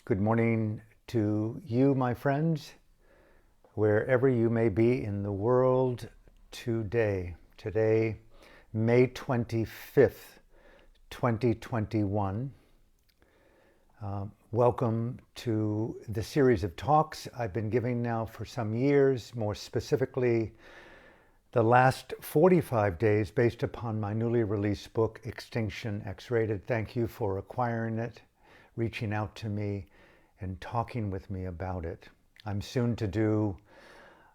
Good morning to you, my friends, wherever you may be in the world today. Today, May 25th, 2021. Welcome to the series of talks I've been giving now for some years, more specifically, the last 45 days based upon my newly released book, Extinction X-Rated. Thank you for acquiring it, reaching out to me, and talking with me about it. I'm soon to do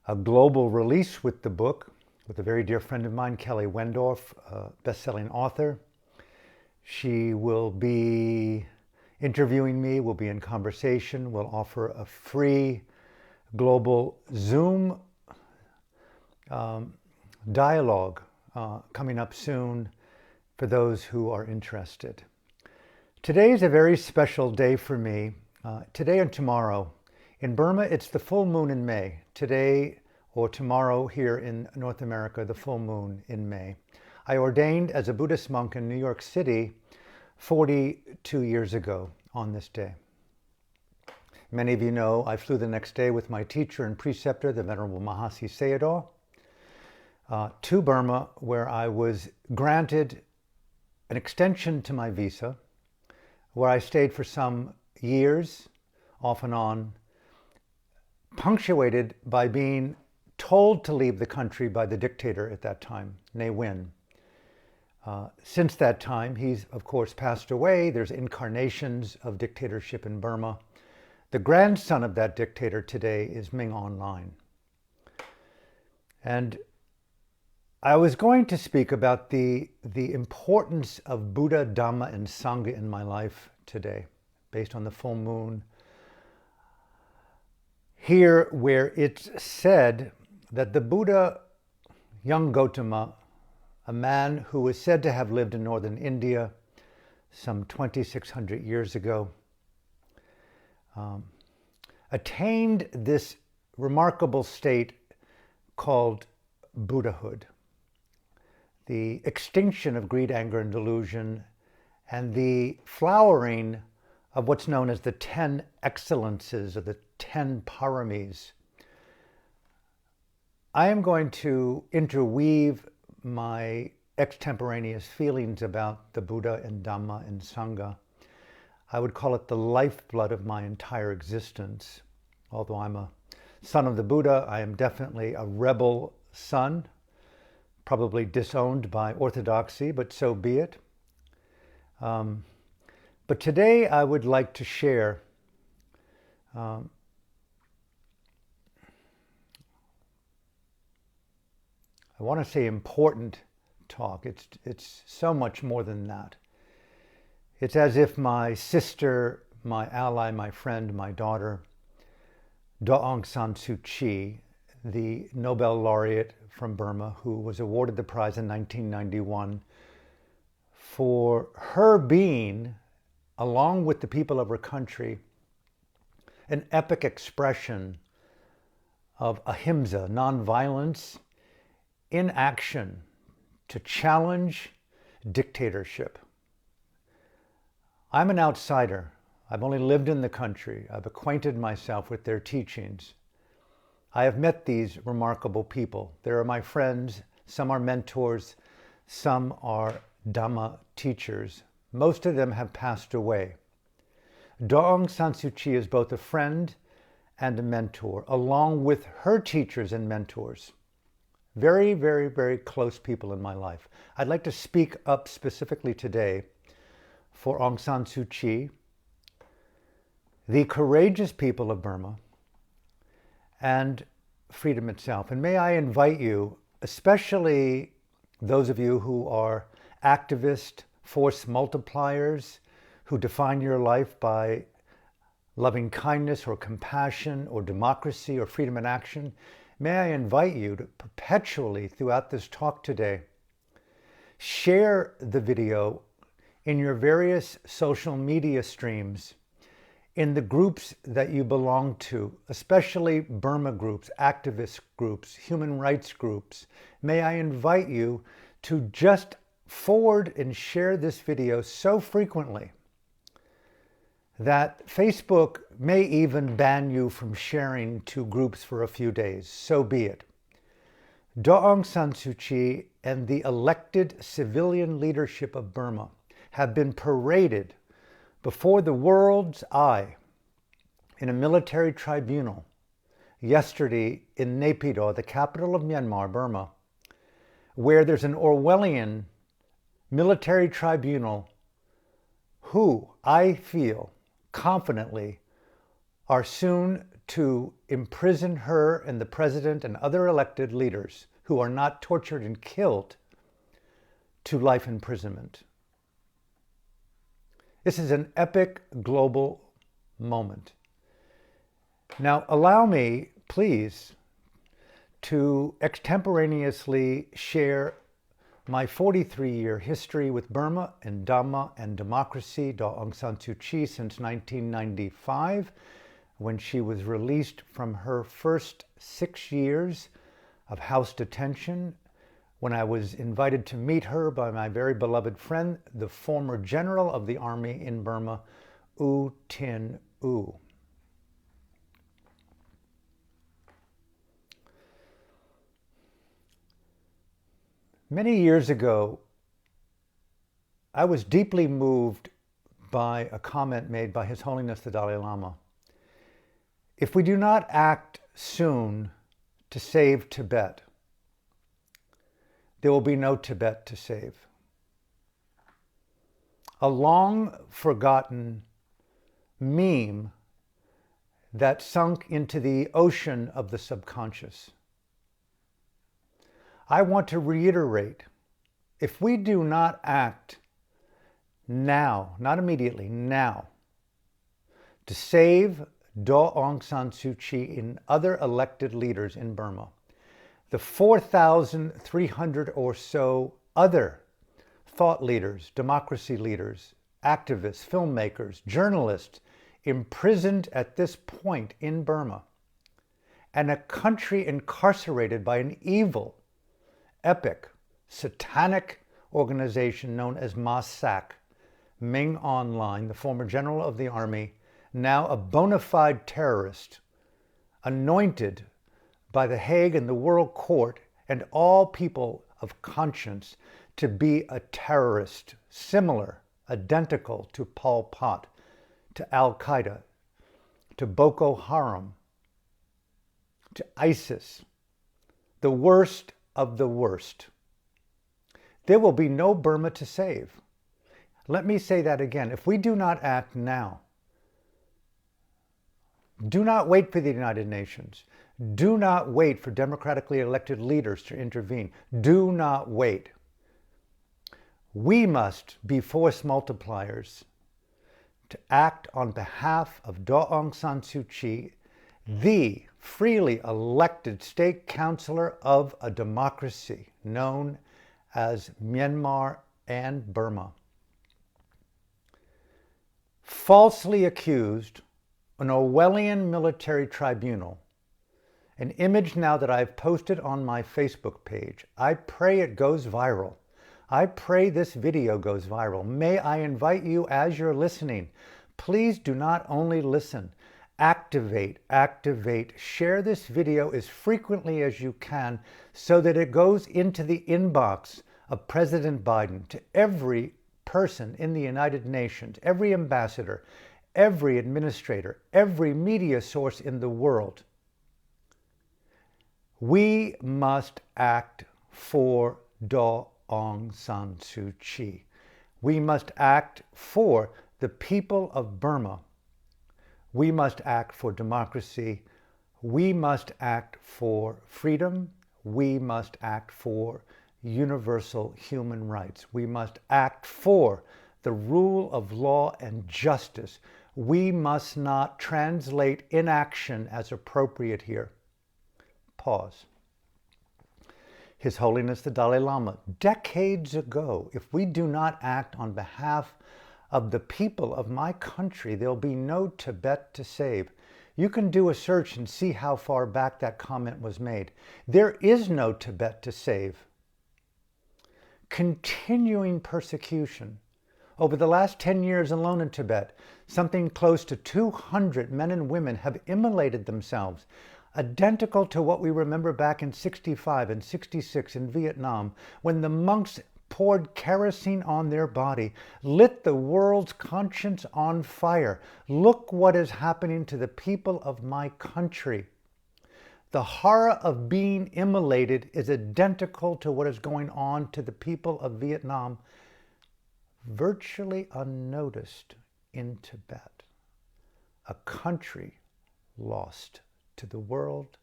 a global release with the book with a very dear friend of mine, Kelly Wendorf, a best-selling author. She will be interviewing me, we'll be in conversation, we'll offer a free global Zoom dialogue coming up soon for those who are interested. Today is a very special day for me. Today and tomorrow. In Burma, it's the full moon in May. Today or tomorrow here in North America, the full moon in May. I ordained as a Buddhist monk in New York City 42 years ago on this day. Many of you know I flew the next day with my teacher and preceptor, the Venerable Mahasi Sayadaw, to Burma, where I was granted an extension to my visa, where I stayed for some years, off and on, punctuated by being told to leave the country by the dictator at that time, Ne Win. Since that time, he's of course passed away. There's incarnations of dictatorship in Burma. The grandson of that dictator today is Ming Online. And I was going to speak about the importance of Buddha, Dhamma, and Sangha in my life today, based on the full moon. Here, where it's said that the Buddha, young Gautama, a man who is said to have lived in northern India some 2,600 years ago, attained this remarkable state called Buddhahood, the extinction of greed, anger, and delusion, and the flowering of what's known as the 10 excellences or the 10 paramis. I am going to interweave my extemporaneous feelings about the Buddha and Dhamma and Sangha. I would call it the lifeblood of my entire existence. Although I'm a son of the Buddha, I am definitely a rebel son, probably disowned by orthodoxy, but so be it. But today I would like to share I want to say important talk. It's so much more than that. It's as if my sister, my ally, my friend, my daughter, Aung Suu Kyi, the Nobel laureate from Burma, who was awarded the prize in 1991 for her being, along with the people of her country, an epic expression of ahimsa, nonviolence, in action to challenge dictatorship. I'm an outsider. I've only lived in the country. I've acquainted myself with their teachings. I have met these remarkable people. They are my friends. Some are mentors. Some are Dhamma teachers. Most of them have passed away. Aung Suu Kyi is both a friend and a mentor, along with her teachers and mentors. Very, very, very close people in my life. I'd like to speak up specifically today for Aung San Suu Kyi, the courageous people of Burma, and freedom itself. And may I invite you, especially those of you who are activist force multipliers, who define your life by loving kindness or compassion or democracy or freedom in action, may I invite you to perpetually, throughout this talk today, share the video in your various social media streams, in the groups that you belong to, especially Burma groups, activist groups, human rights groups. May I invite you to just forward and share this video so frequently that Facebook may even ban you from sharing to groups for a few days. So be it. Aung San Suu Kyi and the elected civilian leadership of Burma have been paraded before the world's eye in a military tribunal yesterday in Naypyidaw, the capital of Myanmar, Burma, where there's an Orwellian military tribunal who, I feel confidently, are soon to imprison her and the president and other elected leaders who are not tortured and killed to life imprisonment. This is an epic global moment. Now, allow me, please, to extemporaneously share my 43-year history with Burma and Dhamma and democracy, Aung San Suu Kyi, since 1995, when she was released from her first 6 years of house detention, when I was invited to meet her by my very beloved friend, the former general of the army in Burma, U Tin U. Many years ago, I was deeply moved by a comment made by His Holiness the Dalai Lama. If we do not act soon to save Tibet, there will be no Tibet to save. A long forgotten meme that sunk into the ocean of the subconscious. I want to reiterate, if we do not act now, not immediately, now, to save Aung San Suu Kyi and other elected leaders in Burma, the 4,300 or so other thought leaders, democracy leaders, activists, filmmakers, journalists imprisoned at this point in Burma, and a country incarcerated by an evil, epic, satanic organization known as MASAC, Ming Online, the former general of the army, now a bona fide terrorist, anointed by the Hague and the World Court and all people of conscience to be a terrorist, similar, identical to Pol Pot, to Al-Qaeda, to Boko Haram, to ISIS, the worst of the worst. There will be no Burma to save. Let me say that again. If we do not act now, do not wait for the United Nations. Do not wait for democratically elected leaders to intervene. Do not wait. We must be force multipliers to act on behalf of Aung San Suu Kyi, the freely elected state councillor of a democracy known as Myanmar and Burma. Falsely accused, an Orwellian military tribunal, an image now that I've posted on my Facebook page. I pray it goes viral. I pray this video goes viral. May I invite you, as you're listening, please do not only listen, activate, share this video as frequently as you can so that it goes into the inbox of President Biden, to every person in the United Nations, every ambassador, every administrator, every media source in the world. We must act for Aung San Suu Kyi. We must act for the people of Burma. We must act for democracy. We must act for freedom. We must act for universal human rights. We must act for the rule of law and justice. We must not translate inaction as appropriate here. Pause. His Holiness the Dalai Lama, decades ago, if we do not act on behalf of the people of my country, there'll be no Tibet to save. You can do a search and see how far back that comment was made. There is no Tibet to save. Continuing persecution Over the last 10 years alone in Tibet, something close to 200 men and women have immolated themselves, identical to what we remember back in 65 and 66 in Vietnam, when the monks poured kerosene on their body, lit the world's conscience on fire. Look what is happening to the people of my country. The horror of being immolated is identical to what is going on to the people of Vietnam, virtually unnoticed in Tibet, a country lost to the world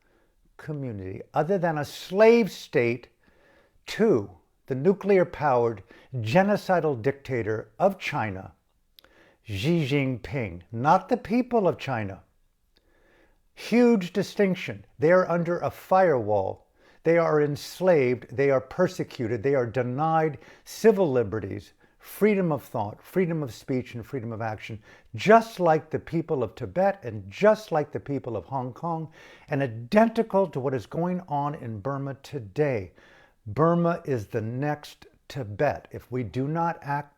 community, other than a slave state to the nuclear-powered genocidal dictator of China, Xi Jinping, not the people of China. Huge distinction. They are under a firewall. They are enslaved. They are persecuted. They are denied civil liberties, freedom of thought, freedom of speech, and freedom of action, just like the people of Tibet and just like the people of Hong Kong, and identical to what is going on in Burma today. Burma is the next Tibet. If we do not act,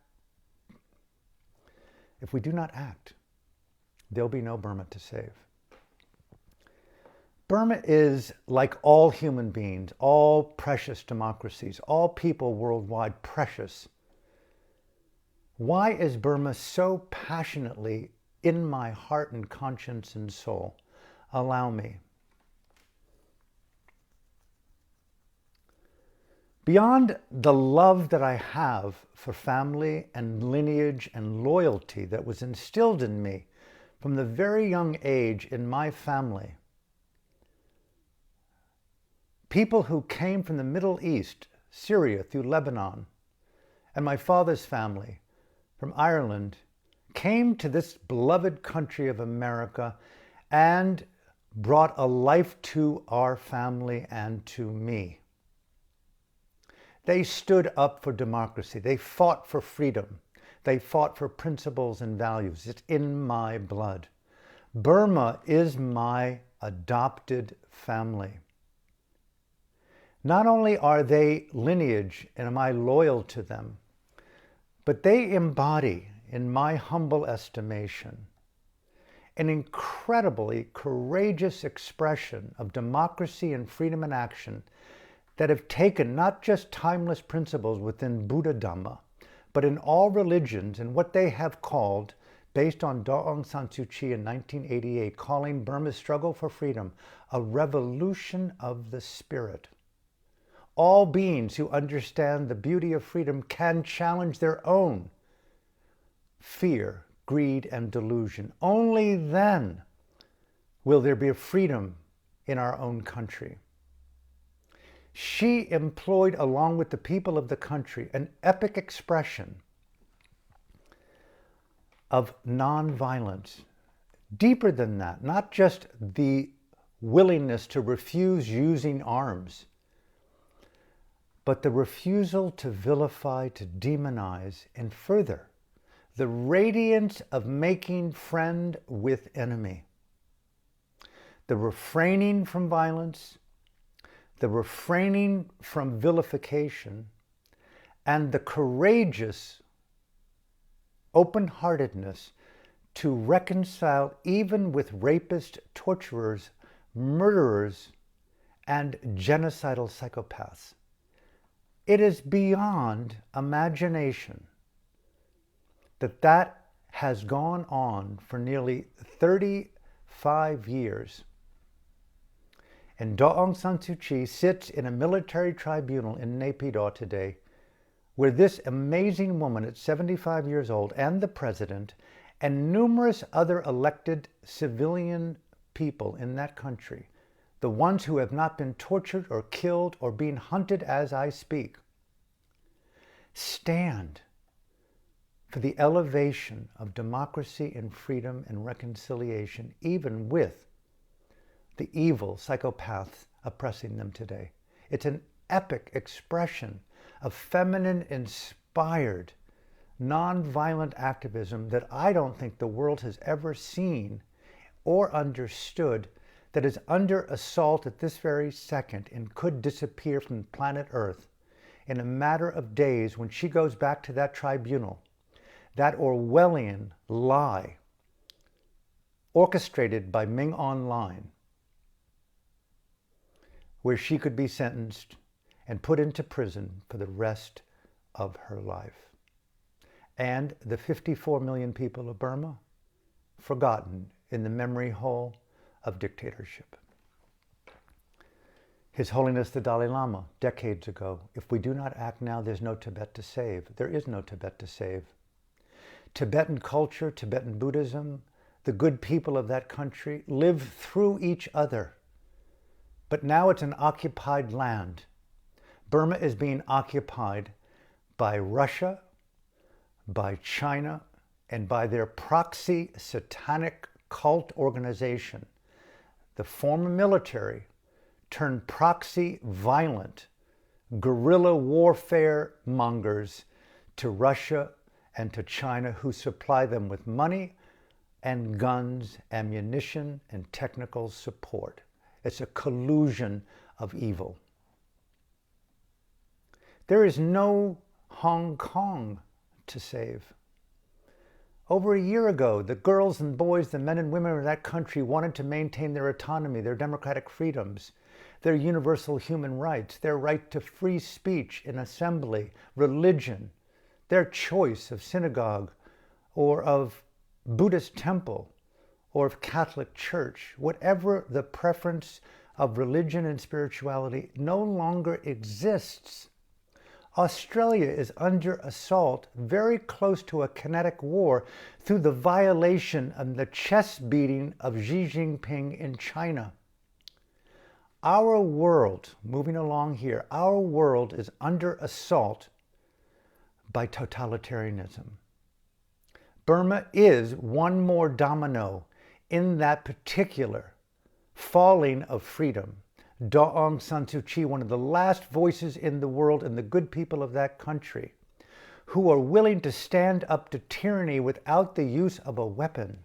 there'll be no Burma to save. Burma is, like all human beings, all precious democracies, all people worldwide precious. Why is Burma so passionately in my heart and conscience and soul? Allow me. Beyond the love that I have for family and lineage and loyalty that was instilled in me from the very young age in my family, people who came from the Middle East, Syria through Lebanon, and my father's family from Ireland, came to this beloved country of America and brought a life to our family and to me. They stood up for democracy. They fought for freedom. They fought for principles and values. It's in my blood. Burma is my adopted family. Not only are they lineage and am I loyal to them, but they embody, in my humble estimation, an incredibly courageous expression of democracy and freedom in action that have taken not just timeless principles within Buddha Dhamma, but in all religions, and what they have called, based on Aung Suu Kyi in 1988, calling Burma's struggle for freedom a revolution of the spirit. All beings who understand the beauty of freedom can challenge their own fear, greed, and delusion. Only then will there be a freedom in our own country. She employed, along with the people of the country, an epic expression of nonviolence. Deeper than that, not just the willingness to refuse using arms, but the refusal to vilify, to demonize, and further, the radiance of making friend with enemy. The refraining from violence, the refraining from vilification, and the courageous open-heartedness to reconcile even with rapists, torturers, murderers, and genocidal psychopaths. It is beyond imagination that has gone on for nearly 35 years. And Aung San Suu Kyi sits in a military tribunal in Naypyidaw today, where this amazing woman at 75 years old, and the president, and numerous other elected civilian people in that country, the ones who have not been tortured or killed or being hunted as I speak, stand for the elevation of democracy and freedom and reconciliation, even with the evil psychopaths oppressing them today. It's an epic expression of feminine-inspired, nonviolent activism that I don't think the world has ever seen or understood, that is under assault at this very second and could disappear from planet Earth in a matter of days when she goes back to that tribunal that Orwellian lie orchestrated by Ming Online, where she could be sentenced and put into prison for the rest of her life. And the 54 million people of Burma, forgotten in the memory hole of dictatorship. His Holiness the Dalai Lama, decades ago, if we do not act now, there's no Tibet to save. There is no Tibet to save. Tibetan culture, Tibetan Buddhism, the good people of that country live through each other. But now it's an occupied land. Burma is being occupied by Russia, by China, and by their proxy satanic cult organization, the former military turned proxy violent guerrilla warfare mongers to Russia and to China, who supply them with money and guns, ammunition, and technical support. It's a collusion of evil. There is no Hong Kong to save. Over a year ago, the girls and boys, the men and women of that country wanted to maintain their autonomy, their democratic freedoms, their universal human rights, their right to free speech and assembly, religion, their choice of synagogue or of Buddhist temple or of Catholic church. Whatever the preference of religion and spirituality no longer exists. Australia is under assault, very close to a kinetic war, through the violation and the chest beating of Xi Jinping in China. Our world, moving along here, our world is under assault by totalitarianism. Burma is one more domino in that particular falling of freedom. Aung Suu Kyi, one of the last voices in the world, and the good people of that country, who are willing to stand up to tyranny without the use of a weapon.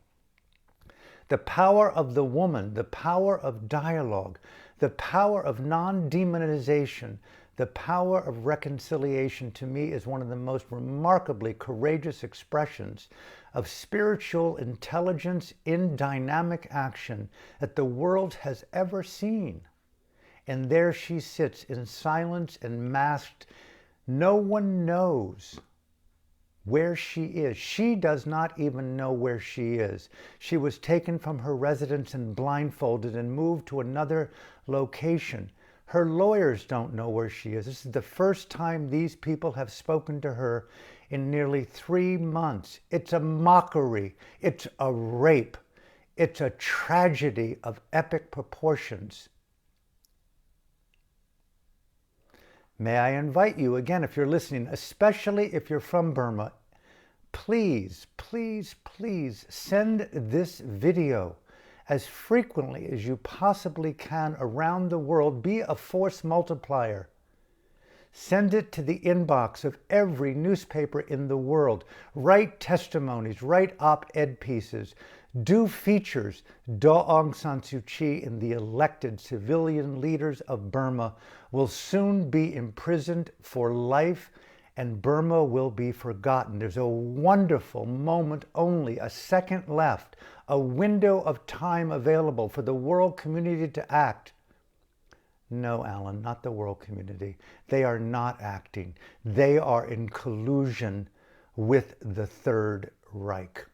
The power of the woman, the power of dialogue, the power of non-demonization, the power of reconciliation, to me, is one of the most remarkably courageous expressions of spiritual intelligence in dynamic action that the world has ever seen. And there she sits in silence and masked. No one knows where she is. She does not even know where she is. She was taken from her residence and blindfolded and moved to another location. Her lawyers don't know where she is. This is the first time these people have spoken to her in nearly 3 months. It's a mockery. It's a rape. It's a tragedy of epic proportions. May I invite you again, if you're listening, especially if you're from Burma, please, please, please send this video as frequently as you possibly can around the world. Be a force multiplier. Send it to the inbox of every newspaper in the world. Write testimonies, write op-ed pieces, do features. Aung San Suu Kyi and the elected civilian leaders of Burma will soon be imprisoned for life, and Burma will be forgotten. There's a wonderful moment, only a second left, a window of time available for the world community to act. No, Alan, not the world community. They are not acting. They are in collusion with the Third Reich.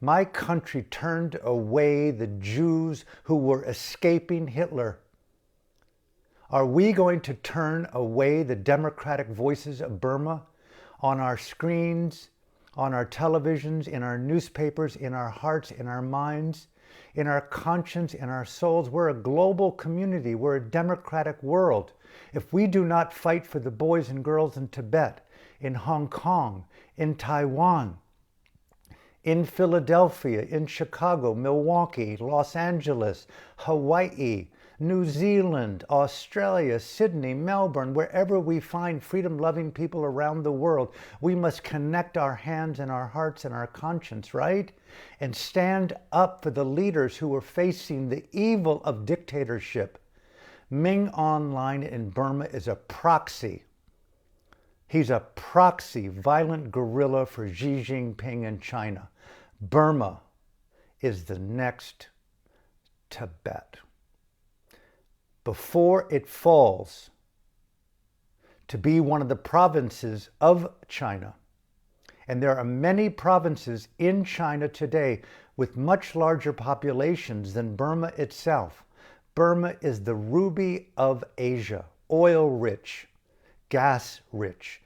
My country turned away the Jews who were escaping Hitler. Are we going to turn away the democratic voices of Burma on our screens, on our televisions, in our newspapers, in our hearts, in our minds, in our conscience, in our souls? We're a global community. We're a democratic world. If we do not fight for the boys and girls in Tibet, in Hong Kong, in Taiwan, in Philadelphia, in Chicago, Milwaukee, Los Angeles, Hawaii, New Zealand, Australia, Sydney, Melbourne, wherever we find freedom-loving people around the world, we must connect our hands and our hearts and our conscience, right? And stand up for the leaders who are facing the evil of dictatorship. Ming Online in Burma is a proxy He's a proxy, violent guerrilla for Xi Jinping in China. Burma is the next Tibet. Before it falls to be one of the provinces of China, and there are many provinces in China today with much larger populations than Burma itself. Burma is the ruby of Asia, oil-rich, gas-rich,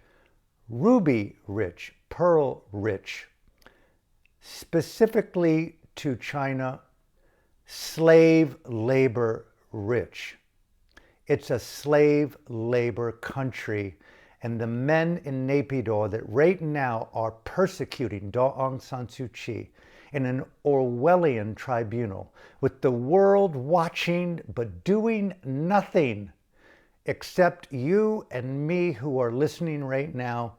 ruby-rich, pearl-rich. Specifically to China, slave labor rich. It's a slave labor country, and the men in Naypyidaw that right now are persecuting Aung San Suu Kyi in an Orwellian tribunal, with the world watching but doing nothing, except you and me who are listening right now.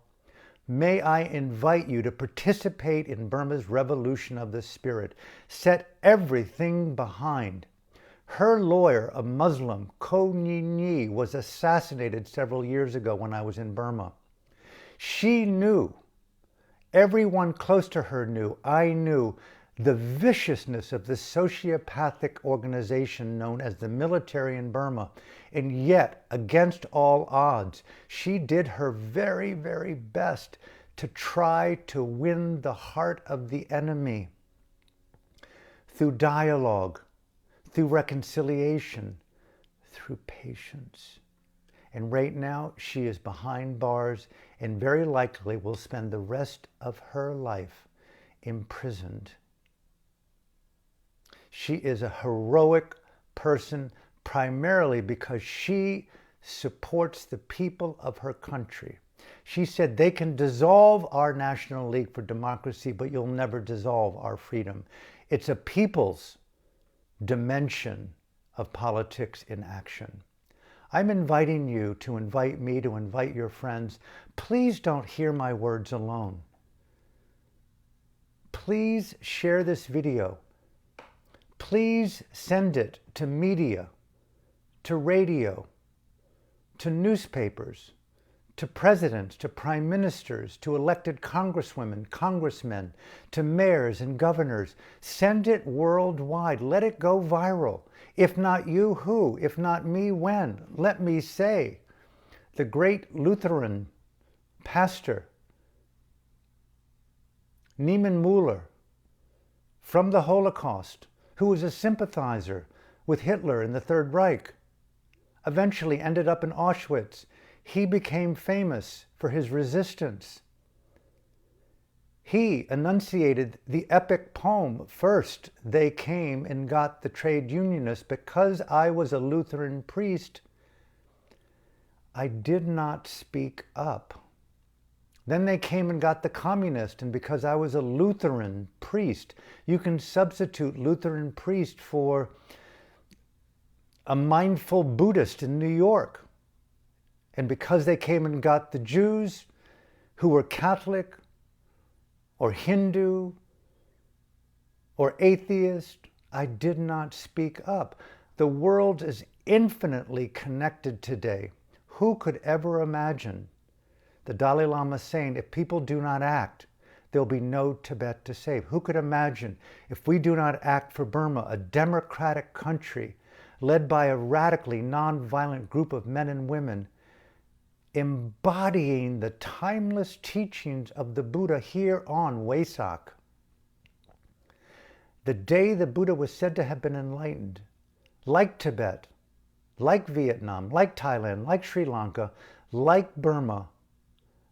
May I invite you to participate in Burma's revolution of the spirit. Set everything behind. Her lawyer, a Muslim, Ko Nyi, was assassinated several years ago when I was in Burma. She knew, everyone close to her knew, I knew, the viciousness of the sociopathic organization known as the military in Burma. And yet, against all odds, she did her very, very best to try to win the heart of the enemy through dialogue, through reconciliation, through patience. And right now, she is behind bars and very likely will spend the rest of her life imprisoned. She is a heroic person primarily because she supports the people of her country. She said, they can dissolve our National League for Democracy, but you'll never dissolve our freedom. It's a people's dimension of politics in action. I'm inviting you to invite me, to invite your friends. Please don't hear my words alone. Please share this video. Please send it to media, to radio, to newspapers, to presidents, to prime ministers, to elected congresswomen, congressmen, to mayors and governors. Send it worldwide. Let it go viral. If not you, who? If not me, when? Let me say, the great Lutheran pastor, Niemann Müller, from the Holocaust, who was a sympathizer with Hitler in the Third Reich, eventually ended up in Auschwitz. He became famous for his resistance. He enunciated the epic poem, First They Came and Got the Trade Unionists. Because I was a Lutheran priest, I did not speak up. Then they came and got the communists, and because I was a Lutheran priest, you can substitute Lutheran priest for a mindful Buddhist in New York. And because they came and got the Jews who were Catholic or Hindu or atheist, I did not speak up. The world is infinitely connected today. Who could ever imagine the Dalai Lama saying, if people do not act, there'll be no Tibet to save? Who could imagine if we do not act for Burma, a democratic country led by a radically nonviolent group of men and women, embodying the timeless teachings of the Buddha here on Wesak? The day the Buddha was said to have been enlightened, like Tibet, like Vietnam, like Thailand, like Sri Lanka, like Burma,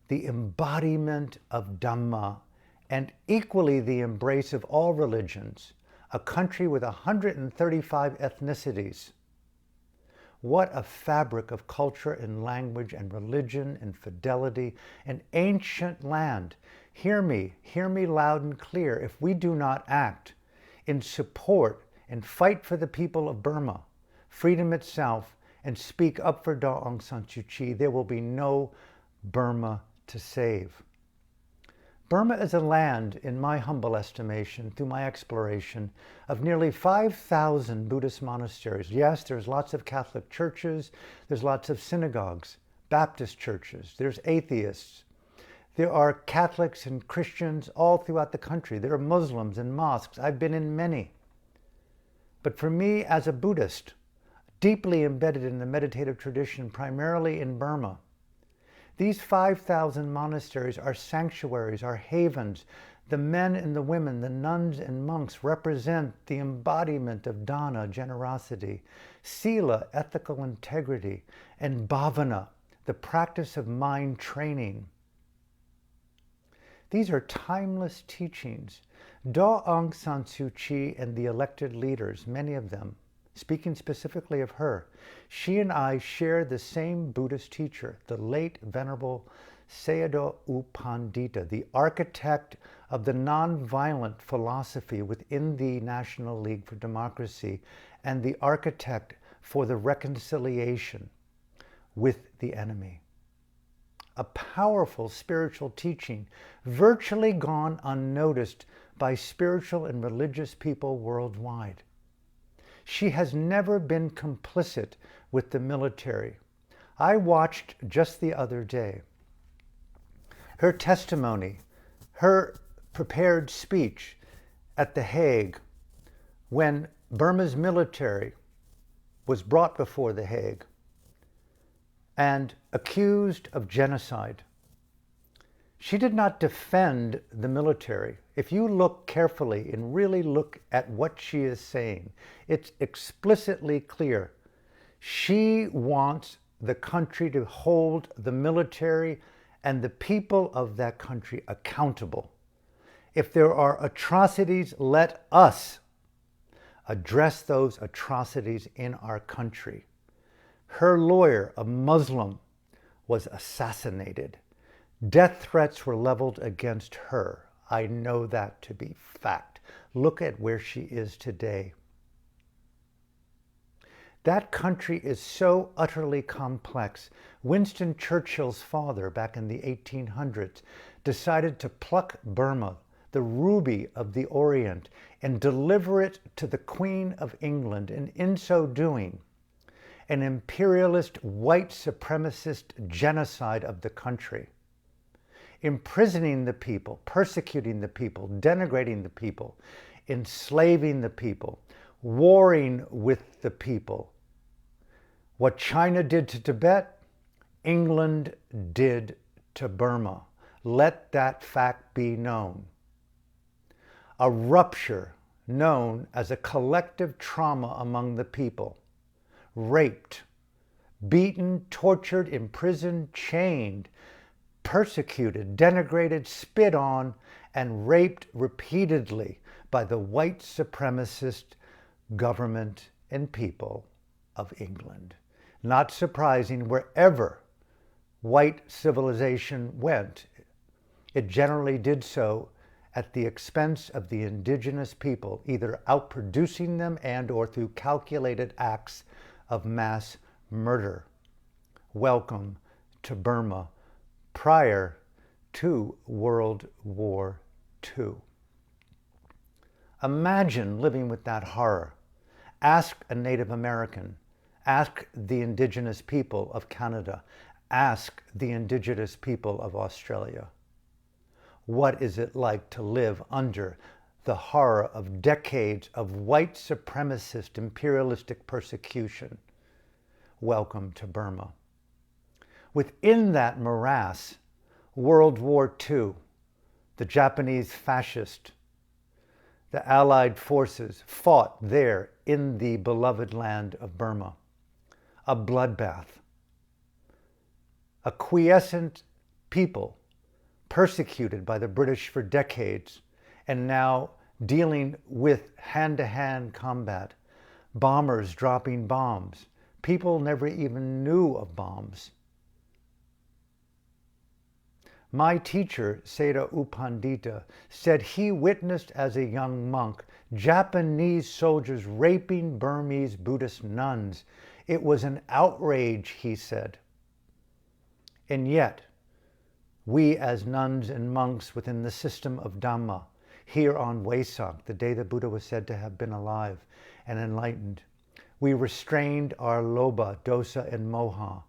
the embodiment of Dhamma, and equally the embrace of all religions, a country with 135 ethnicities. What a fabric of culture and language and religion and fidelity, an ancient land. Hear me loud and clear. If we do not act in support and fight for the people of Burma, freedom itself, and speak up for Aung San Suu Kyi, there will be no Burma to save. Burma is a land, in my humble estimation, through my exploration, of nearly 5,000 Buddhist monasteries. Yes, there's lots of Catholic churches, there's lots of synagogues, Baptist churches, there's atheists, there are Catholics and Christians all throughout the country. There are Muslims and mosques. I've been in many. But for me, as a Buddhist, deeply embedded in the meditative tradition, primarily in Burma, these 5,000 monasteries are sanctuaries, are havens. The men and the women, the nuns and monks, represent the embodiment of dana, generosity, sila, ethical integrity, and bhavana, the practice of mind training. These are timeless teachings. Aung San Suu Kyi and the elected leaders, many of them, speaking specifically of her, she and I share the same Buddhist teacher, the late Venerable Sayadaw U Pandita, the architect of the nonviolent philosophy within the National League for Democracy and the architect for the reconciliation with the enemy. A powerful spiritual teaching, virtually gone unnoticed by spiritual and religious people worldwide. She has never been complicit with the military. I watched just the other day her testimony, her prepared speech at The Hague when Burma's military was brought before The Hague and accused of genocide. She did not defend the military. If you look carefully and really look at what she is saying, it's explicitly clear. She wants the country to hold the military and the people of that country accountable. If there are atrocities, let us address those atrocities in our country. Her lawyer, a Muslim, was assassinated. Death threats were leveled against her. I know that to be fact. Look at where she is today. That country is so utterly complex. Winston Churchill's father, back in the 1800s, decided to pluck Burma, the ruby of the Orient, and deliver it to the Queen of England, and in so doing, an imperialist, white supremacist genocide of the country, imprisoning the people, persecuting the people, denigrating the people, enslaving the people, warring with the people. What China did to Tibet, England did to Burma. Let that fact be known. A rupture known as a collective trauma among the people. Raped, beaten, tortured, imprisoned, chained, persecuted, denigrated, spit on, and raped repeatedly by the white supremacist government and people of England. Not surprising, wherever white civilization went, it generally did so at the expense of the indigenous people, either outproducing them and or through calculated acts of mass murder. Welcome to Burma, prior to World War II. Imagine living with that horror. Ask a Native American. Ask the indigenous people of Canada. Ask the indigenous people of Australia. What is it like to live under the horror of decades of white supremacist imperialistic persecution? Welcome to Burma. Within that morass, World War II, the Japanese fascist, the Allied forces fought there in the beloved land of Burma. A bloodbath. A quiescent people persecuted by the British for decades and now dealing with hand-to-hand combat. Bombers dropping bombs. People never even knew of bombs. My teacher, Sayadaw U Pandita, said he witnessed as a young monk Japanese soldiers raping Burmese Buddhist nuns. It was an outrage, he said. And yet, we as nuns and monks within the system of Dhamma, here on Wesak, the day the Buddha was said to have been alive and enlightened, we restrained our lobha, dosa, and moha.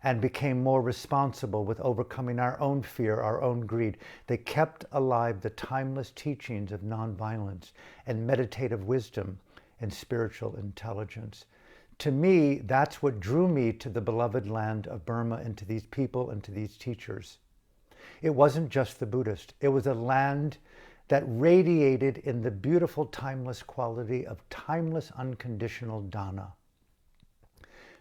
and became more responsible with overcoming our own fear, our own greed. They kept alive the timeless teachings of nonviolence and meditative wisdom and spiritual intelligence. To me, that's what drew me to the beloved land of Burma and to these people and to these teachers. It wasn't just the Buddhist. It was a land that radiated in the beautiful timeless quality of timeless unconditional dana.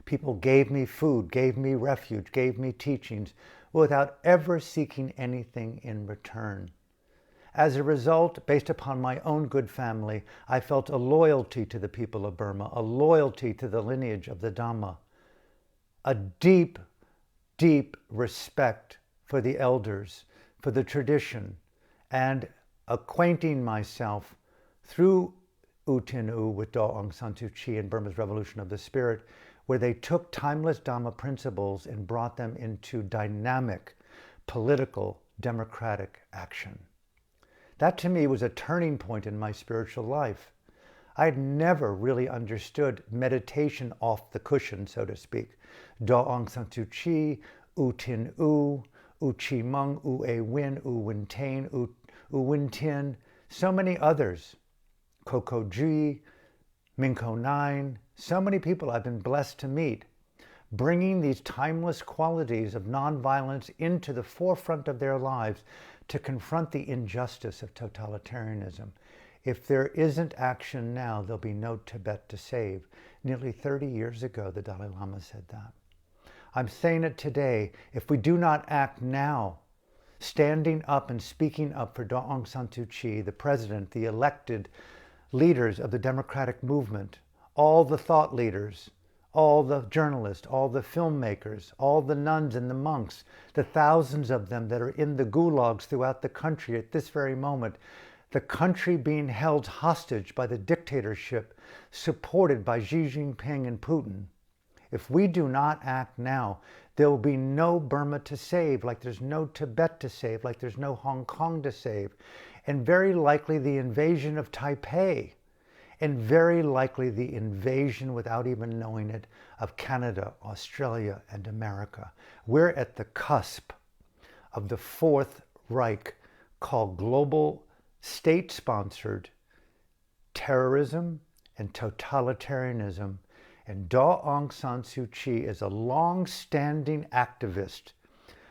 People gave me food, gave me refuge, gave me teachings without ever seeking anything in return. As a result, based upon my own good family, I felt a loyalty to the people of Burma, a loyalty to the lineage of the Dhamma, a deep, deep respect for the elders, for the tradition, and acquainting myself through U Tin U with Daw Aung San Suu Kyi and Burma's Revolution of the Spirit, where they took timeless Dhamma principles and brought them into dynamic, political, democratic action. That to me was a turning point in my spiritual life. I had never really understood meditation off the cushion, so to speak. Daw Aung San Suu Kyi, U Tin U, U Chi Mung, U A Win, U Win Tain, U Win Tin, so many others. Coco G, Minko Nine, so many people I've been blessed to meet, bringing these timeless qualities of nonviolence into the forefront of their lives to confront the injustice of totalitarianism. If there isn't action now, there'll be no Tibet to save. Nearly 30 years ago, the Dalai Lama said that. I'm saying it today. If we do not act now, standing up and speaking up for Daw Aung San Suu Kyi, the president, the elected leaders of the democratic movement, all the thought leaders, all the journalists, all the filmmakers, all the nuns and the monks, the thousands of them that are in the gulags throughout the country at this very moment, the country being held hostage by the dictatorship supported by Xi Jinping and Putin. If we do not act now, there will be no Burma to save, like there's no Tibet to save, like there's no Hong Kong to save, and very likely the invasion of Taipei, and very likely the invasion, without even knowing it, of Canada, Australia, and America. We're at the cusp of the Fourth Reich, called global state-sponsored terrorism and totalitarianism. And Daw Aung San Suu Kyi is a long-standing activist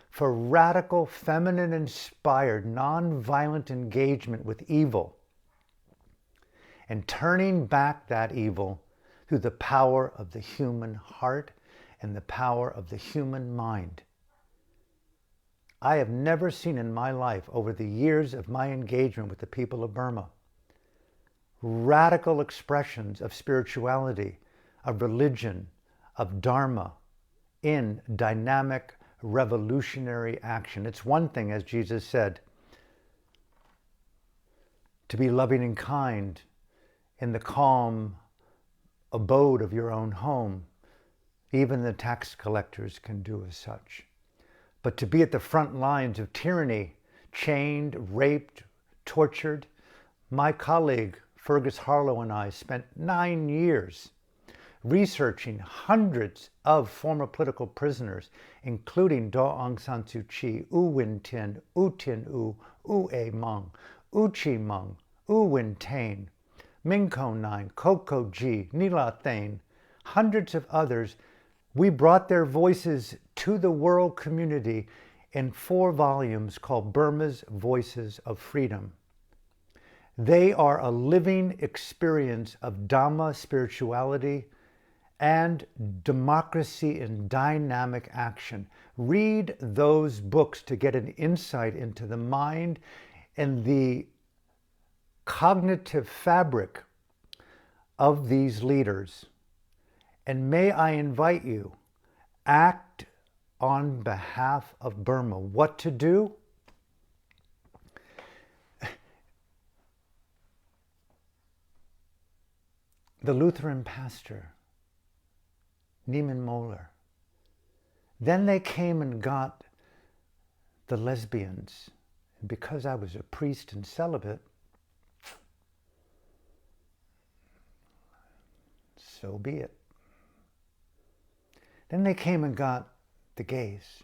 for radical, feminine-inspired, non-violent engagement with evil and turning back that evil through the power of the human heart and the power of the human mind. I have never seen in my life, over the years of my engagement with the people of Burma, radical expressions of spirituality, of religion, of Dharma in dynamic, revolutionary action. It's one thing, as Jesus said, to be loving and kind in the calm abode of your own home. Even the tax collectors can do as such. But to be at the front lines of tyranny, chained, raped, tortured, my colleague Fergus Harlow and I spent 9 years researching hundreds of former political prisoners, including Daw Aung San Suu Kyi, U Win Tin, U Tin U, U A Mung, U Chi Mung, U Win Tain, Minko Nine, Coco G, Nila Thain, hundreds of others. We brought their voices to the world community in 4 volumes called Burma's Voices of Freedom. They are a living experience of Dhamma spirituality and democracy in dynamic action. Read those books to get an insight into the mind and the cognitive fabric of these leaders. And may I invite you, act on behalf of Burma. What to do? The Lutheran pastor, Neiman Moller. Then they came and got the lesbians. And because I was a priest and celibate, so be it. Then they came and got the gays.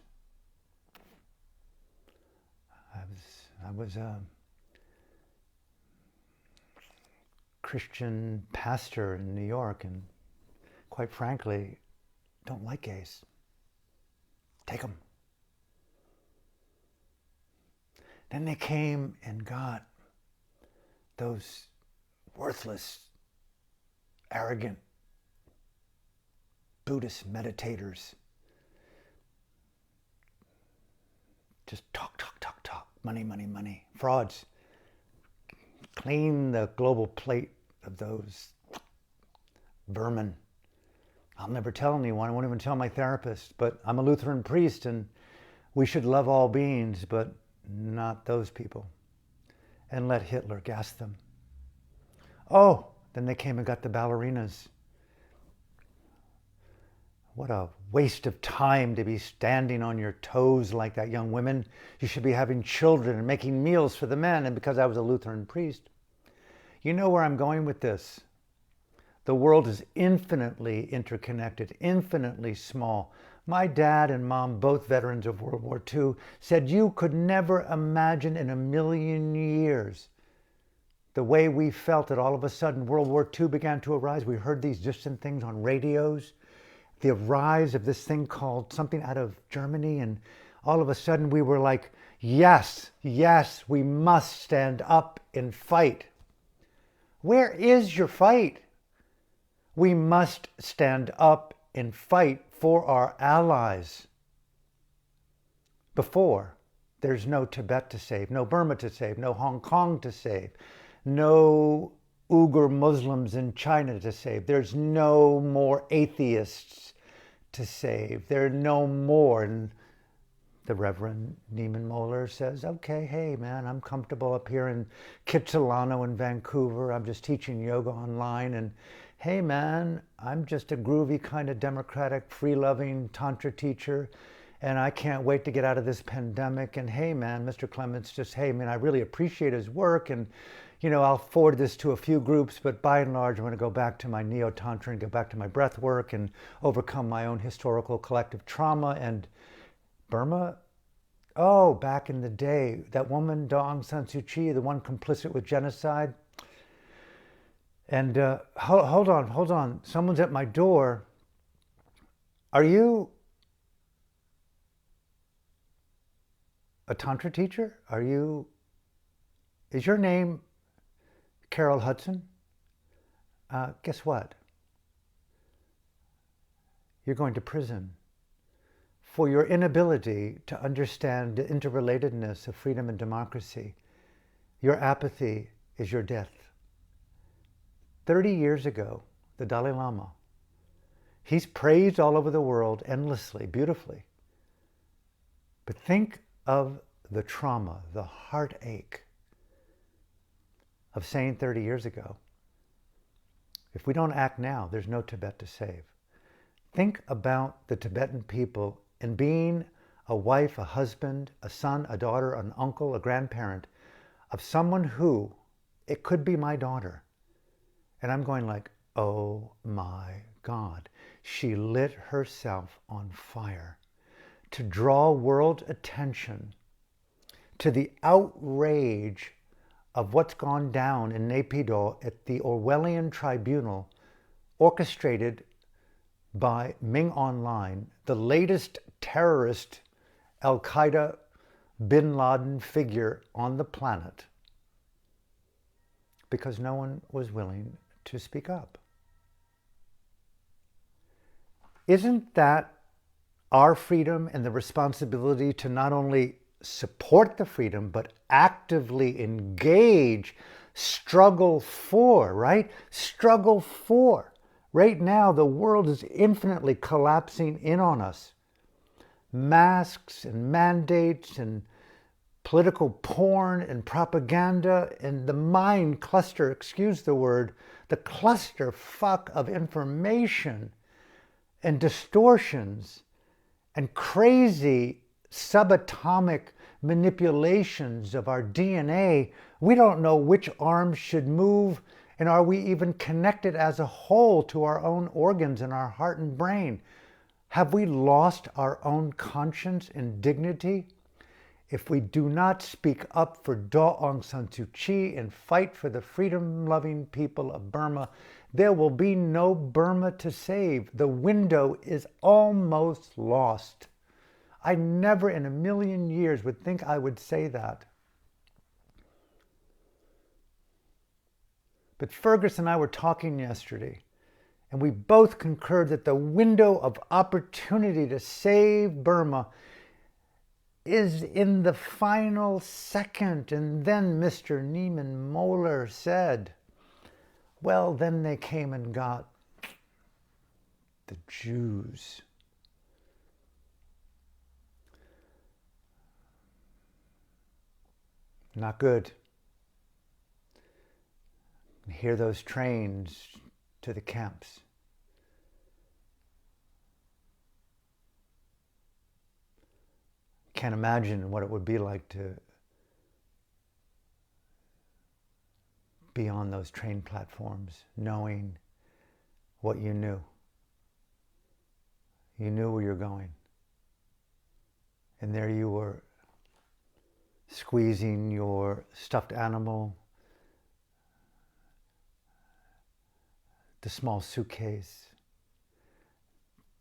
I was a Christian pastor in New York, and quite frankly, don't like gays. Take them. Then they came and got those worthless, arrogant Buddhist meditators. Just talk, talk, talk, talk. Money, money, money. Frauds. Clean the global plate of those vermin. I'll never tell anyone. I won't even tell my therapist. But I'm a Lutheran priest, and we should love all beings, but not those people. And let Hitler gas them. Oh, then they came and got the ballerinas. What a waste of time to be standing on your toes like that, young women. You should be having children and making meals for the men. And because I was a Lutheran priest, you know where I'm going with this. The world is infinitely interconnected, infinitely small. My dad and mom, both veterans of World War II, said you could never imagine in a million years the way we felt that all of a sudden World War II began to arise. We heard these distant things on radios. The rise of this thing called something out of Germany, and all of a sudden we were like, yes, yes, we must stand up and fight. Where is your fight? We must stand up and fight for our allies. Before, there's no Tibet to save, no Burma to save, no Hong Kong to save, no Uyghur Muslims in China to save. There's no more atheists to save. There are no more. And the Reverend Neiman Moeller says, okay, hey man, I'm comfortable up here in Kitsilano in Vancouver. I'm just teaching yoga online. And hey man, I'm just a groovy kind of democratic, free-loving Tantra teacher. And I can't wait to get out of this pandemic. And hey man, Mr. Clements, just hey man, I really appreciate his work. And you know, I'll forward this to a few groups, but by and large, I'm going to go back to my neo-tantra and go back to my breath work and overcome my own historical collective trauma. And Burma, oh, back in the day, that woman, Aung Suu Kyi, the one complicit with genocide. And hold on. Someone's at my door. Are you a Tantra teacher? Is your name Carol Hudson? Guess what? You're going to prison for your inability to understand the interrelatedness of freedom and democracy. Your apathy is your death. 30 years ago, the Dalai Lama, he's praised all over the world endlessly, beautifully. But think of the trauma, the heartache of saying 30 years ago, if we don't act now, there's no Tibet to save. Think about the Tibetan people and being a wife, a husband, a son, a daughter, an uncle, a grandparent of someone who, it could be my daughter. And I'm going like, oh my God, she lit herself on fire to draw world attention to the outrage of what's gone down in Naypyidaw at the Orwellian tribunal orchestrated by Ming Online, the latest terrorist Al-Qaeda bin Laden figure on the planet, because no one was willing to speak up. Isn't that our freedom and the responsibility to not only support the freedom, but actively engage, struggle for, right? Struggle for. Right now, the world is infinitely collapsing in on us. Masks and mandates and political porn and propaganda and the mind cluster, excuse the word, the cluster fuck of information and distortions and crazy subatomic manipulations of our DNA. We don't know which arms should move, and are we even connected as a whole to our own organs and our heart and brain? Have we lost our own conscience and dignity? If we do not speak up for Aung San Suu Kyi and fight for the freedom-loving people of Burma, there will be no Burma to save. The window is almost lost. I never in a million years would think I would say that. But Fergus and I were talking yesterday, and we both concurred that the window of opportunity to save Burma is in the final second. And then Mr. Neiman Moeller said, well, then they came and got the Jews. Not good. Hear those trains to the camps. Can't imagine what it would be like to be on those train platforms, knowing what you knew. You knew where you're going. And there you were, squeezing your stuffed animal, the small suitcase,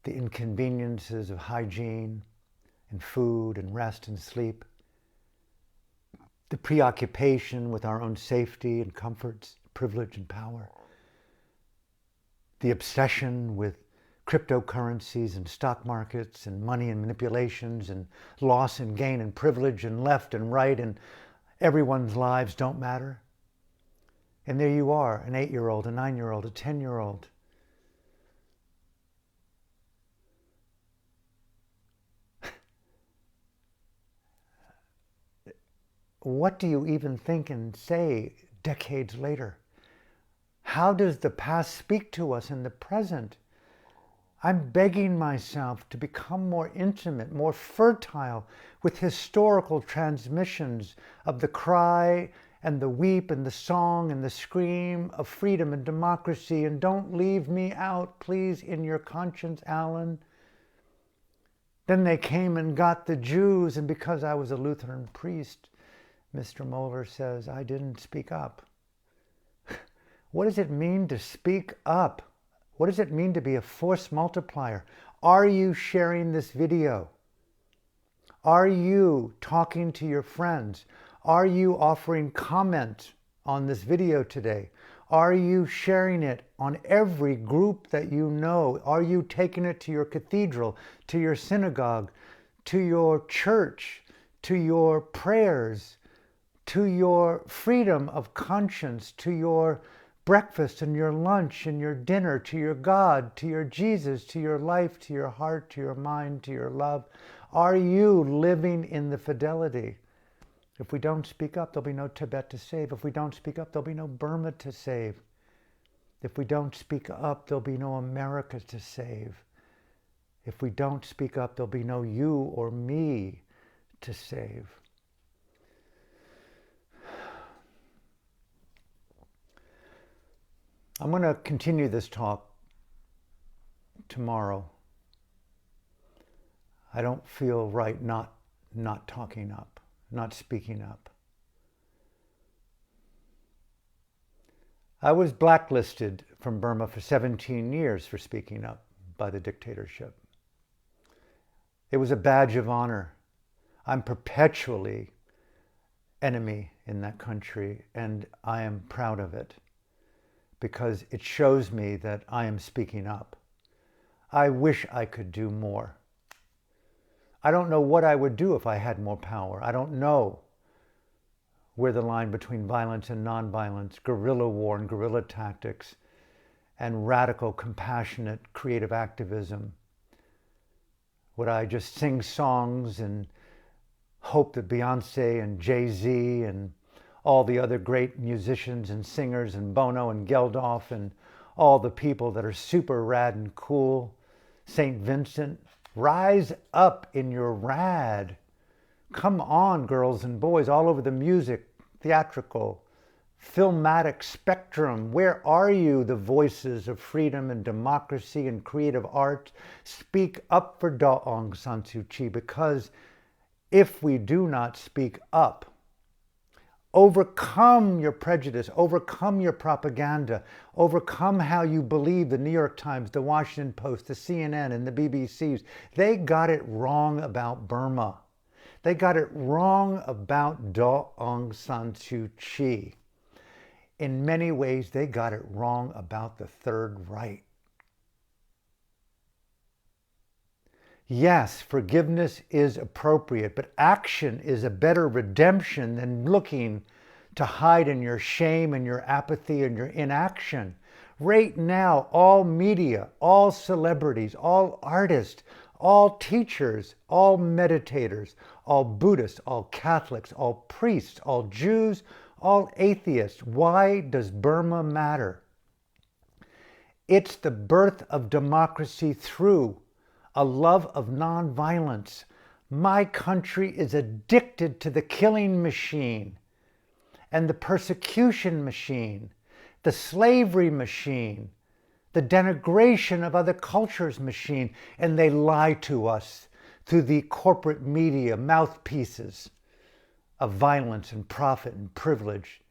the inconveniences of hygiene and food and rest and sleep, the preoccupation with our own safety and comforts, privilege and power, the obsession with cryptocurrencies and stock markets and money and manipulations and loss and gain and privilege and left and right, and everyone's lives don't matter. And there you are, an 8-year-old, a 9-year-old, a 10-year-old. What do you even think and say decades later? How does the past speak to us in the present? I'm begging myself to become more intimate, more fertile with historical transmissions of the cry and the weep and the song and the scream of freedom and democracy. And don't leave me out, please, in your conscience, Alan. Then they came and got the Jews, and because I was a Lutheran priest, Mr. Moeller says, I didn't speak up. What does it mean to speak up? What does it mean to be a force multiplier? Are you sharing this video? Are you talking to your friends? Are you offering comment on this video today? Are you sharing it on every group that you know? Are you taking it to your cathedral, to your synagogue, to your church, to your prayers, to your freedom of conscience, to your breakfast and your lunch and your dinner, to your God, to your Jesus, to your life, to your heart, to your mind, to your love? Are you living in the fidelity? If we don't speak up, there'll be no Tibet to save. If we don't speak up, there'll be no Burma to save. If we don't speak up, there'll be no America to save. If we don't speak up, there'll be no you or me to save. I'm going to continue this talk tomorrow. I don't feel right not talking up, not speaking up. I was blacklisted from Burma for 17 years for speaking up by the dictatorship. It was a badge of honor. I'm perpetually enemy in that country, and I am proud of it, because it shows me that I am speaking up. I wish I could do more. I don't know what I would do if I had more power. I don't know where the line between violence and nonviolence, guerrilla war and guerrilla tactics, and radical, compassionate, creative activism. Would I just sing songs and hope that Beyonce and Jay-Z and all the other great musicians and singers and Bono and Geldof and all the people that are super rad and cool, St. Vincent, rise up in your rad. Come on, girls and boys, all over the music, theatrical, filmatic spectrum? Where are you, the voices of freedom and democracy and creative art? Speak up for Aung San Suu Kyi, because if we do not speak up, overcome your prejudice, overcome your propaganda, overcome how you believe the New York Times, the Washington Post, the CNN, and the BBCs. They got it wrong about Burma. They got it wrong about Aung San Suu Kyi. In many ways, they got it wrong about the Third Reich. Yes, forgiveness is appropriate, but action is a better redemption than looking to hide in your shame and your apathy and your inaction. Right now, all media, all celebrities, all artists, all teachers, all meditators, all Buddhists, all Catholics, all priests, all Jews, all atheists. Why does Burma matter? It's the birth of democracy through a love of nonviolence. My country is addicted to the killing machine and the persecution machine, the slavery machine, the denigration of other cultures machine, and they lie to us through the corporate media mouthpieces of violence and profit and privilege.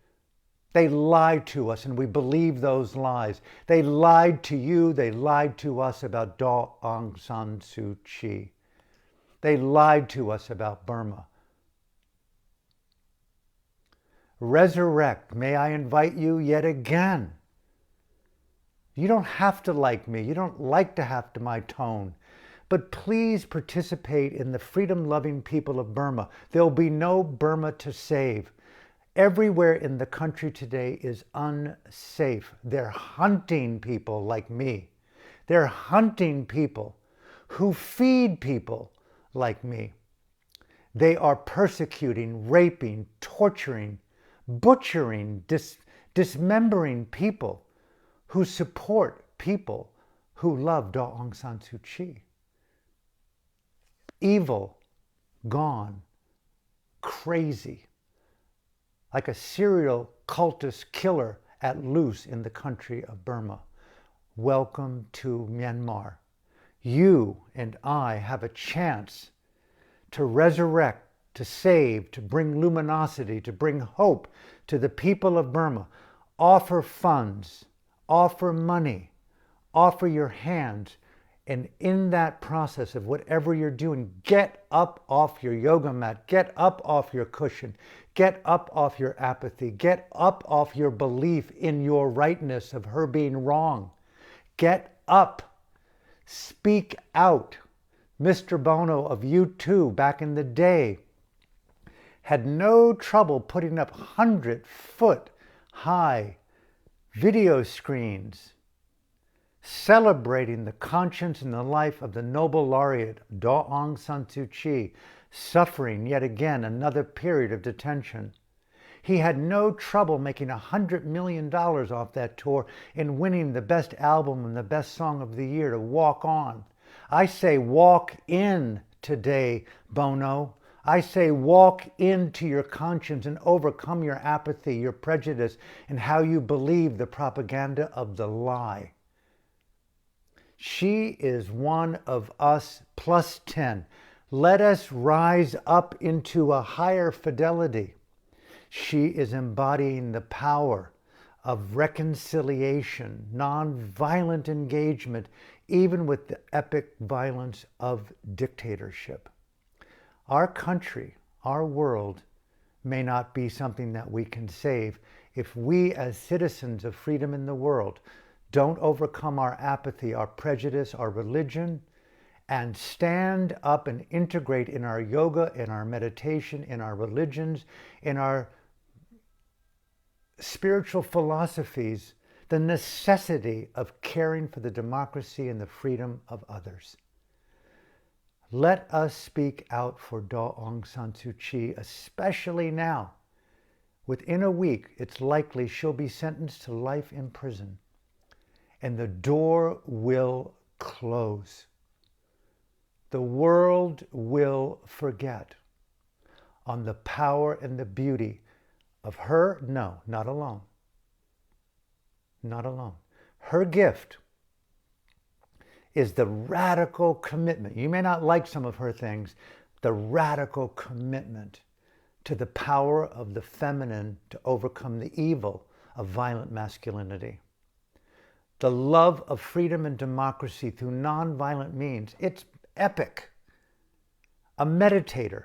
They lied to us and we believe those lies. They lied to you, they lied to us about Aung San Suu Kyi. They lied to us about Burma. Resurrect, may I invite you yet again. You don't have to like me, you don't like to have to my tone, but please participate in the freedom-loving people of Burma. There'll be no Burma to save. Everywhere in the country today is unsafe. They're hunting people like me. They're hunting people who feed people like me. They are persecuting, raping, torturing, butchering, dismembering people who support people who love Aung San Suu Kyi. Evil, gone, crazy, like a serial cultist killer at loose in the country of Burma. Welcome to Myanmar. You and I have a chance to resurrect, to save, to bring luminosity, to bring hope to the people of Burma. Offer funds, offer money, offer your hands, and in that process of whatever you're doing, get up off your yoga mat, get up off your cushion, get up off your apathy, get up off your belief in your rightness of her being wrong. Get up, speak out. Mr. Bono of U2 back in the day had no trouble putting up 100-foot high video screens celebrating the conscience and the life of the Nobel laureate Aung San Suu Kyi, suffering yet again another period of detention. He had no trouble making $100 million off that tour and winning the best album and the best song of the year to Walk On. I say walk in today, Bono. I say walk into your conscience and overcome your apathy, your prejudice, and how you believe the propaganda of the lie. She is one of us plus 10. Let us rise up into a higher fidelity. She is embodying the power of reconciliation, non-violent engagement, even with the epic violence of dictatorship. Our country, our world, may not be something that we can save if we as citizens of freedom in the world don't overcome our apathy, our prejudice, our religion, and stand up and integrate in our yoga, in our meditation, in our religions, in our spiritual philosophies, the necessity of caring for the democracy and the freedom of others. Let us speak out for Aung San Suu Kyi, especially now. Within a week, it's likely she'll be sentenced to life in prison, and the door will close. The world will forget on the power and the beauty of her, no, not alone. Not alone. Her gift is the radical commitment. You may not like some of her things, the radical commitment to the power of the feminine to overcome the evil of violent masculinity. The love of freedom and democracy through nonviolent means. It's epic. A meditator.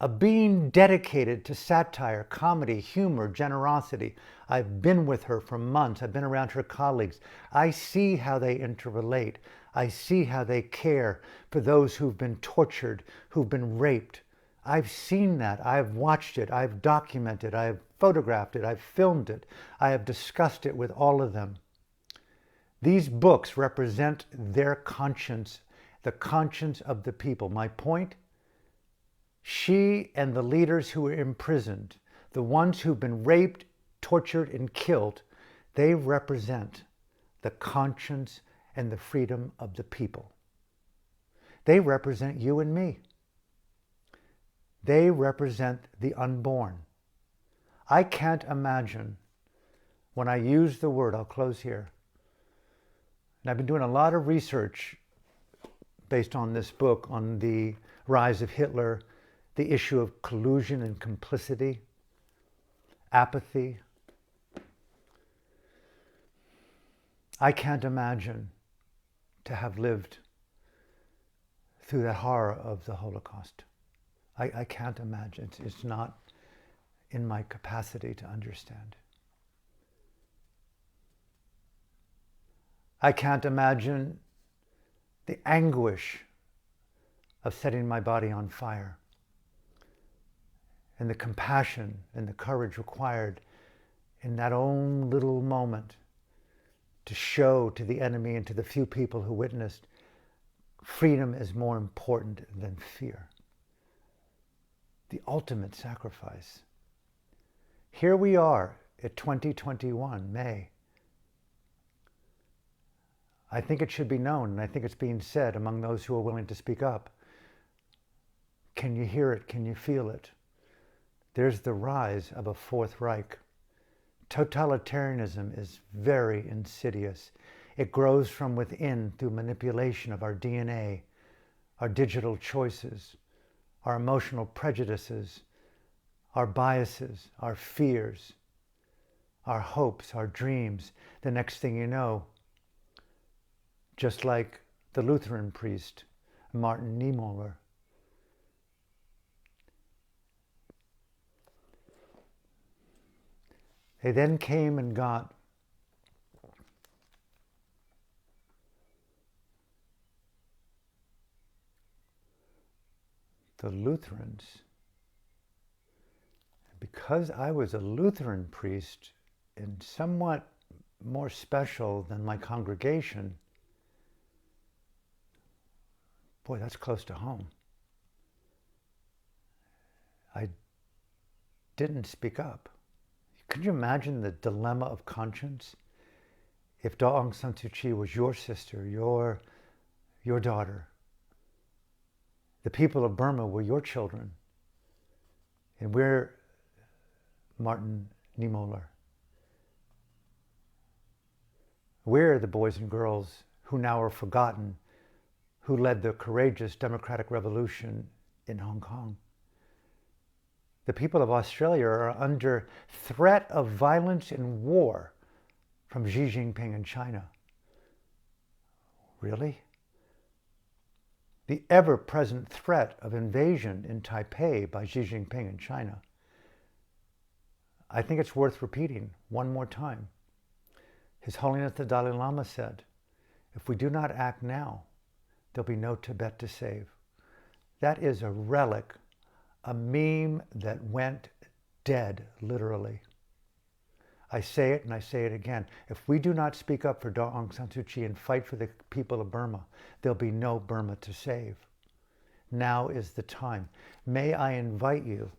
A being dedicated to satire, comedy, humor, generosity. I've been with her for months. I've been around her colleagues. I see how they interrelate. I see how they care for those who've been tortured, who've been raped. I've seen that. I've watched it. I've documented. I've photographed it. I've filmed it. I have discussed it with all of them. These books represent their conscience, the conscience of the people. My point? She and the leaders who were imprisoned, the ones who've been raped, tortured, and killed, they represent the conscience and the freedom of the people. They represent you and me. They represent the unborn. I can't imagine when I use the word, I'll close here, and I've been doing a lot of research based on this book on the rise of Hitler, the issue of collusion and complicity, apathy. I can't imagine to have lived through that horror of the Holocaust. I can't imagine. It's not in my capacity to understand. I can't imagine the anguish of setting my body on fire and the compassion and the courage required in that own little moment to show to the enemy and to the few people who witnessed freedom is more important than fear. The ultimate sacrifice. Here we are at 2021, May. I think it should be known, and I think it's being said among those who are willing to speak up. Can you hear it? Can you feel it? There's the rise of a Fourth Reich. Totalitarianism is very insidious. It grows from within through manipulation of our DNA, our digital choices, our emotional prejudices, our biases, our fears, our hopes, our dreams. The next thing you know, just like the Lutheran priest, Martin Niemöller, they then came and got the Lutherans. Because I was a Lutheran priest and somewhat more special than my congregation, boy, that's close to home. I didn't speak up. Could you imagine the dilemma of conscience? If Aung San Suu Kyi was your sister, your daughter, the people of Burma were your children, and we're Martin Niemöller. We're the boys and girls who now are forgotten, who led the courageous democratic revolution in Hong Kong. The people of Australia are under threat of violence and war from Xi Jinping in China. Really? The ever-present threat of invasion in Taipei by Xi Jinping in China. I think it's worth repeating one more time. His Holiness the Dalai Lama said, if we do not act now, there'll be no Tibet to save. That is a relic, a meme that went dead, literally. I say it and I say it again. If we do not speak up for Aung San Suu Kyi and fight for the people of Burma, there'll be no Burma to save. Now is the time. May I invite you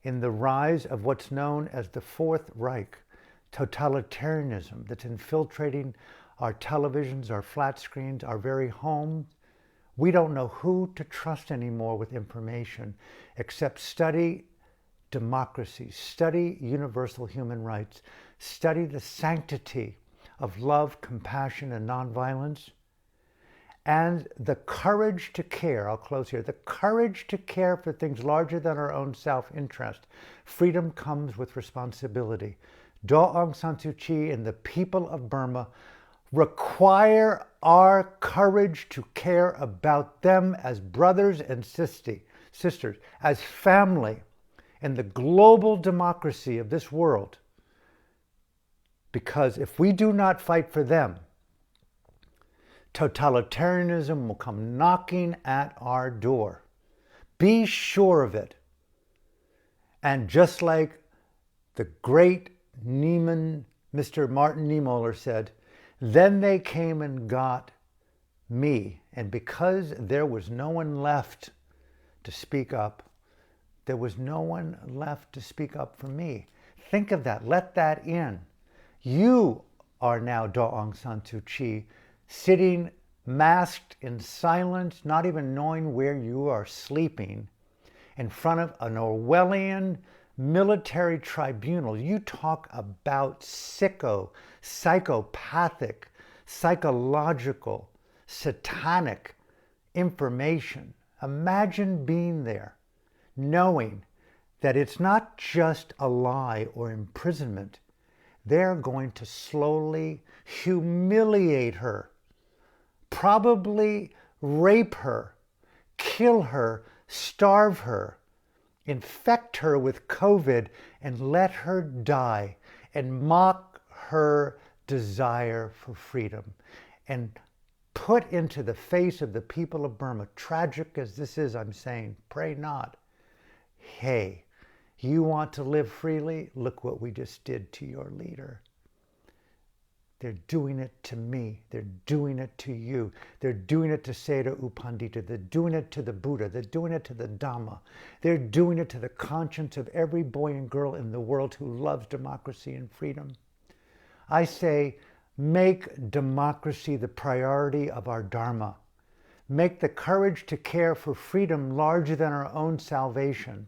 in the rise of what's known as the Fourth Reich, totalitarianism that's infiltrating our televisions, our flat screens, our very homes. We don't know who to trust anymore with information except study democracy, study universal human rights, study the sanctity of love, compassion, and nonviolence, and the courage to care. I'll close here. The courage to care for things larger than our own self-interest. Freedom comes with responsibility. Daw Aung San Suu Kyi and the people of Burma require our courage to care about them as brothers and sisters, as family in the global democracy of this world. Because if we do not fight for them, totalitarianism will come knocking at our door. Be sure of it. And just like the great Mr. Martin Niemöller said, then they came and got me. And because there was no one left to speak up, there was no one left to speak up for me. Think of that. Let that in. You are now Daw Aung San Suu Kyi, sitting masked in silence, not even knowing where you are sleeping, in front of an Orwellian military tribunal. You talk about psychopathic, psychological, satanic information. Imagine being there, knowing that it's not just a lie or imprisonment. They're going to slowly humiliate her, probably rape her, kill her, starve her, infect her with COVID, and let her die, and mock her desire for freedom, and put into the face of the people of Burma, tragic as this is, I'm saying, pray not. Hey, you want to live freely? Look what we just did to your leader. They're doing it to me. They're doing it to you. They're doing it to Seda U Pandita. They're doing it to the Buddha. They're doing it to the Dhamma. They're doing it to the conscience of every boy and girl in the world who loves democracy and freedom. I say, make democracy the priority of our Dharma. Make the courage to care for freedom larger than our own salvation.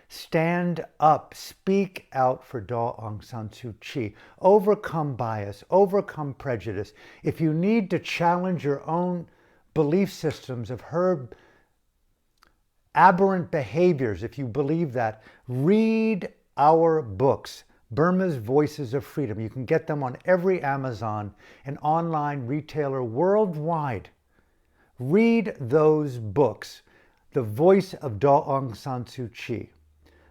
Stand up, speak out for Daw Aung San Suu Kyi. Overcome bias, overcome prejudice. If you need to challenge your own belief systems of her aberrant behaviors, if you believe that, read our books, Burma's Voices of Freedom. You can get them on every Amazon and online retailer worldwide. Read those books. The voice of Daw Aung San Suu Kyi.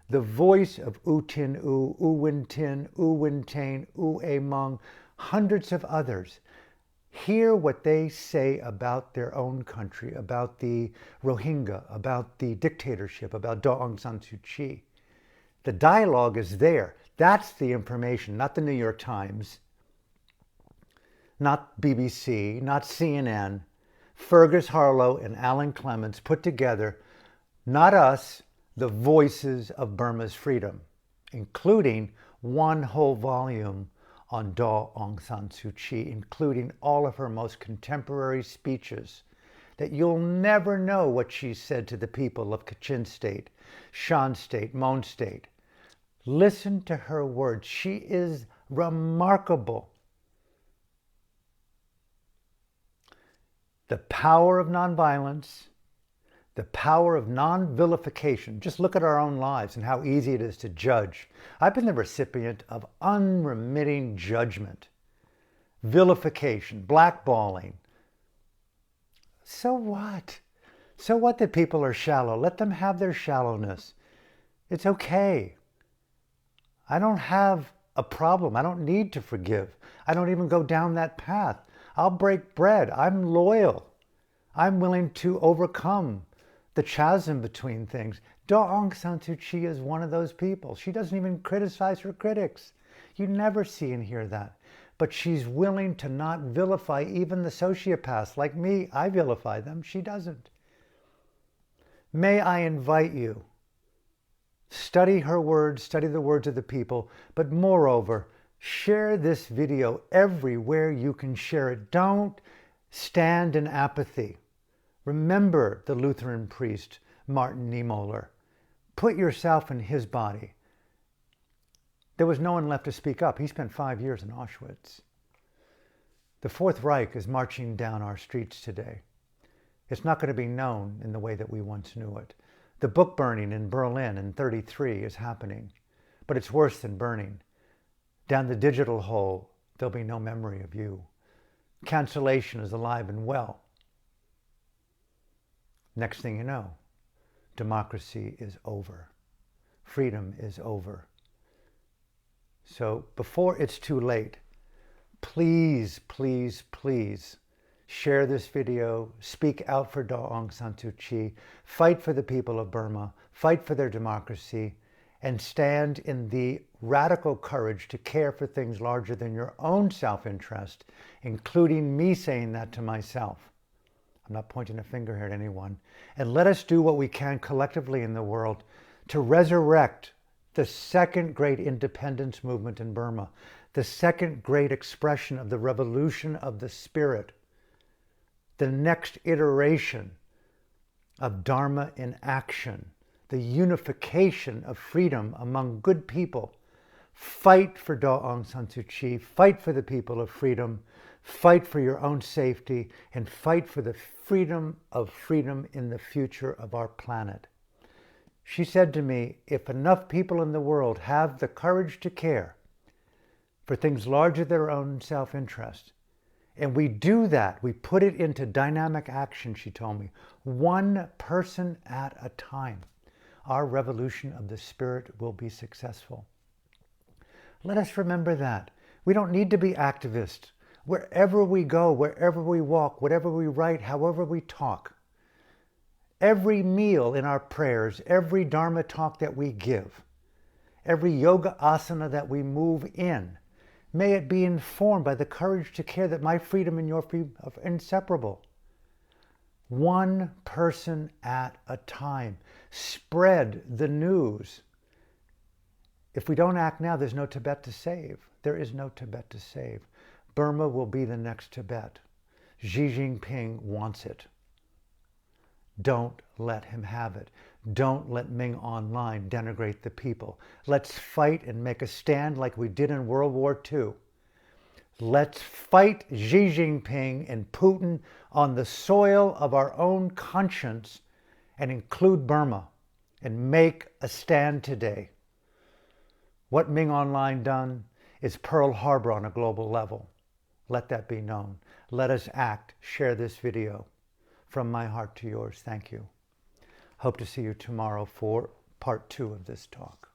The voice of U Tin U, U Win Tin, U Win Tain, U A Mung, hundreds of others. Hear what they say about their own country, about the Rohingya, about the dictatorship, about Daw Aung San Suu Kyi. The dialogue is there. That's the information, not the New York Times, not BBC, not CNN. Fergus Harlow and Alan Clements put together, not us, the voices of Burma's freedom, including one whole volume on Daw Aung San Suu Kyi, including all of her most contemporary speeches, that you'll never know what she said to the people of Kachin State, Shan State, Mon State. Listen to her words. She is remarkable. The power of nonviolence, the power of non-vilification. Just look at our own lives and how easy it is to judge. I've been the recipient of unremitting judgment, vilification, blackballing. So what? So what that people are shallow? Let them have their shallowness. It's okay. I don't have a problem. I don't need to forgive. I don't even go down that path. I'll break bread. I'm loyal. I'm willing to overcome the chasm between things. Daw Aung San Suu Kyi is one of those people. She doesn't even criticize her critics. You never see and hear that. But she's willing to not vilify even the sociopaths. Like me, I vilify them. She doesn't. May I invite you, study her words, study the words of the people, but moreover, share this video everywhere you can share it. Don't stand in apathy. Remember the Lutheran priest, Martin Niemöller. Put yourself in his body. There was no one left to speak up. He spent 5 years in Auschwitz. The Fourth Reich is marching down our streets today. It's not going to be known in the way that we once knew it. The book burning in Berlin in 1933 is happening, but it's worse than burning. Down the digital hole, there'll be no memory of you. Cancellation is alive and well. Next thing you know, democracy is over. Freedom is over. So before it's too late, please, please, please share this video, speak out for Aung San Suu Kyi, fight for the people of Burma, fight for their democracy, and stand in the radical courage to care for things larger than your own self-interest, including me saying that to myself. I'm not pointing a finger here at anyone. And let us do what we can collectively in the world to resurrect the second great independence movement in Burma, the second great expression of the revolution of the spirit, the next iteration of Dharma in action, the unification of freedom among good people. Fight for Aung San Suu Kyi, fight for the people of freedom, fight for your own safety, and fight for the freedom in the future of our planet. She said to me, if enough people in the world have the courage to care for things larger than their own self-interest, and we do that, we put it into dynamic action, she told me, one person at a time, our revolution of the spirit will be successful. Let us remember that. We don't need to be activists. Wherever we go, wherever we walk, whatever we write, however we talk, every meal in our prayers, every Dharma talk that we give, every yoga asana that we move in, may it be informed by the courage to care that my freedom and your freedom are inseparable. One person at a time. Spread the news. If we don't act now, there's no Tibet to save. There is no Tibet to save. Burma will be the next Tibet. Xi Jinping wants it. Don't let him have it. Don't let Ming Online denigrate the people. Let's fight and make a stand like we did in World War II. Let's fight Xi Jinping and Putin on the soil of our own conscience and include Burma and make a stand today. What Ming Online done is Pearl Harbor on a global level. Let that be known. Let us act. Share this video. From my heart to yours, thank you. Hope to see you tomorrow for part 2 of this talk.